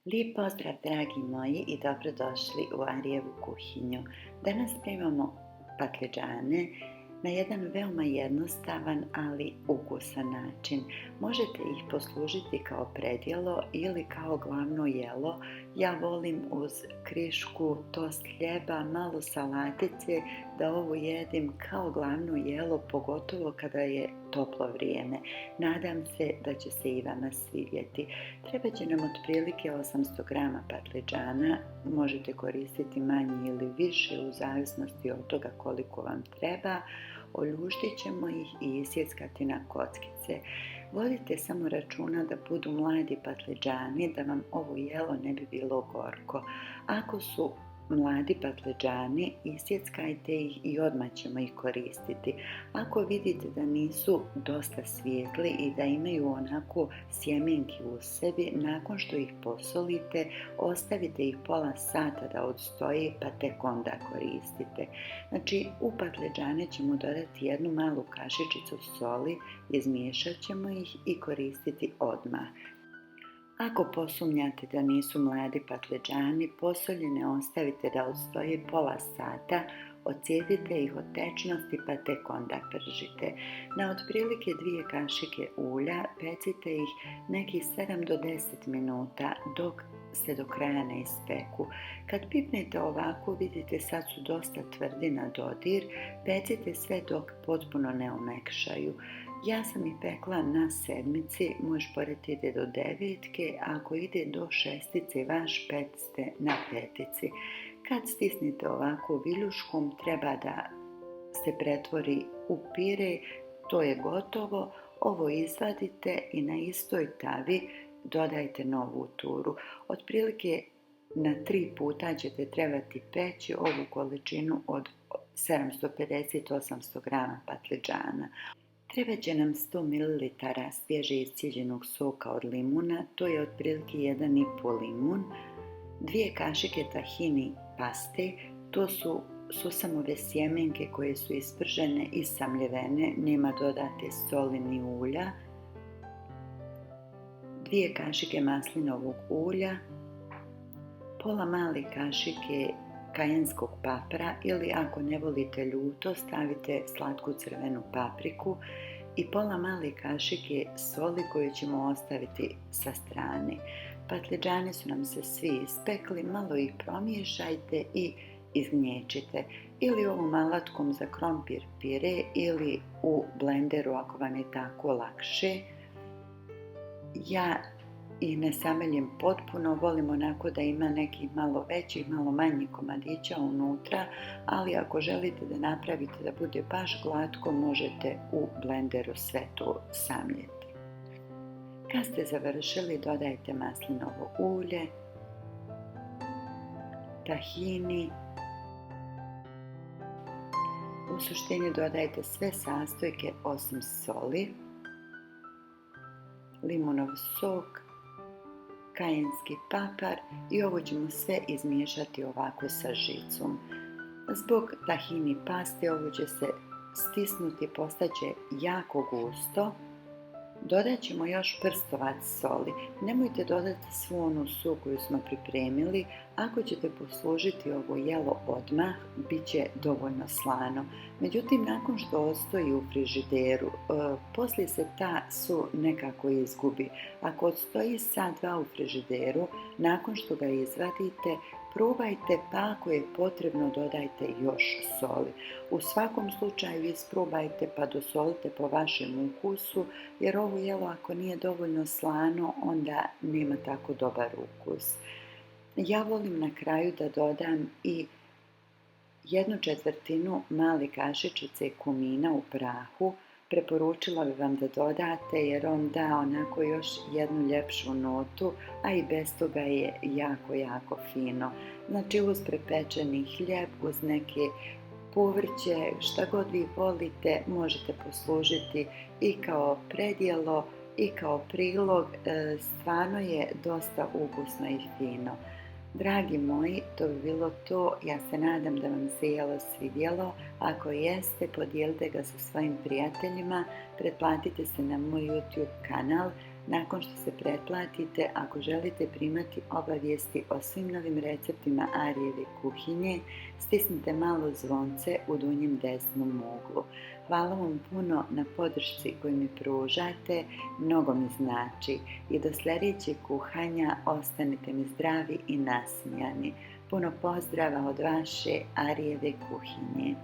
Lijep pozdrav dragi moji i dobrodošli u Arijevu kuhinju. Danas primamo patliđane na jedan veoma jednostavan, ali ukusan način. Možete ih poslužiti kao predjelo ili kao glavno jelo. Ja volim uz krišku, tost hljeba, malo salatice da ovo jedim kao glavno jelo, pogotovo kada je toplo vrijeme. Nadam se da će se i vama svidjeti. Treba će nam otprilike 800 grama patliđana, možete koristiti manje ili više u zavisnosti od toga koliko vam treba. Oljuštit ćemo ih i isjeckati na kockice. Vodite samo računa da budu mladi patliđani, da vam ovo jelo ne bi bilo gorko. Ako su mladi patliđani, isjeckajte ih i odmah ćemo ih koristiti. Ako vidite da nisu dosta svijetli i da imaju onako sjemenki u sebi, nakon što ih posolite, ostavite ih pola sata da odstoje pa tek onda koristite. Znači, u patliđane ćemo dodati jednu malu kašičicu soli, izmiješat ćemo ih i koristiti odmah. Ako posumnjate da nisu mladi patliđani, posoljene ostavite da odstoje pola sata, odcijepite ih od tečnosti pa tek onda pržite. Na otprilike 2 kašike ulja pecite ih nekih 7 do 10 minuta dok se do kraja ne ispeku. Kad pipnete ovako, vidite sad su dosta tvrdi na dodir, pecite sve dok potpuno ne omekšaju. Ja sam ih pekla na 7, moj šporet ide do 9, a ako ide do 6, vaš pecite na 5. Kad stisnete ovako viljuškom, treba da se pretvori u pire, to je gotovo. Ovo izvadite i na istoj tavi dodajte novu turu. Otprilike na 3 puta ćete trebati peći ovu količinu od 750-800 grama patliđana. Treba će nam 100 ml svježe iscijeđenog soka od limuna, to je otprilike 1,5 limun, 2 kašike tahini paste, to su susamove sjemenke koje su ispržene i samljevene, nema dodate soli ni ulja, 2 kašike maslinovog ulja, pola male kašike kajenskog papra ili ako ne volite ljuto stavite slatku crvenu papriku i pola male kašike soli koju ćemo ostaviti sa strane. Patliđani su nam se svi ispekli, malo ih promiješajte i izgnječite ili ovom alatkom za krompir pire ili u blenderu ako vam je tako lakše. Ja i ne sameljem potpuno, volim onako da ima nekih malo većih, malo manjih komadića unutra, ali ako želite da napravite da bude baš glatko, možete u blenderu sve to samljeti. Kad ste završili, dodajte maslinovo ulje, tahini, u suštini dodajte sve sastojke osim soli, limunov sok, kajenski papar i ovo ćemo sve izmiješati ovako sa žicom. Zbog tahini paste ovo će se stisnuti, postaće jako gusto. Dodat ćemo još prstovac soli. Nemojte dodati svu onu sol koju smo pripremili. Ako ćete poslužiti ovo jelo odmah, bit će dovoljno slano. Međutim, nakon što ostoji u frižideru, poslije se ta sol nekako izgubi. Ako odstoji sat, 2 u frižideru, nakon što ga izvadite, probajte, pa ako je potrebno dodajte još soli. U svakom slučaju isprobajte pa dosolite po vašem ukusu, jer ovo jelo ako nije dovoljno slano, onda nema tako dobar ukus. Ja volim na kraju da dodam i 1/4 male kašičice kumina u prahu. Preporučila bi vam da dodate jer on da onako još jednu ljepšu notu, a i bez toga je jako, jako fino. Znači uz prepečeni hljeb, uz neke povrće, šta god vi volite, možete poslužiti i kao predjelo i kao prilog. Stvarno je dosta ukusno i fino. Dragi moji, to bi bilo to. Ja se nadam da vam se jelo svidjelo. Ako jeste, podijelite ga sa svojim prijateljima, pretplatite se na moj YouTube kanal. Nakon što se pretplatite, ako želite primati obavijesti o svim novim receptima Arijeve kuhinje, stisnite malo zvonce u donjem desnom uglu. Hvala vam puno na podršci koju mi pružate, mnogo mi znači. I do sljedećeg kuhanja ostanite mi zdravi i nasmijani. Puno pozdrava od vaše Arijeve kuhinje.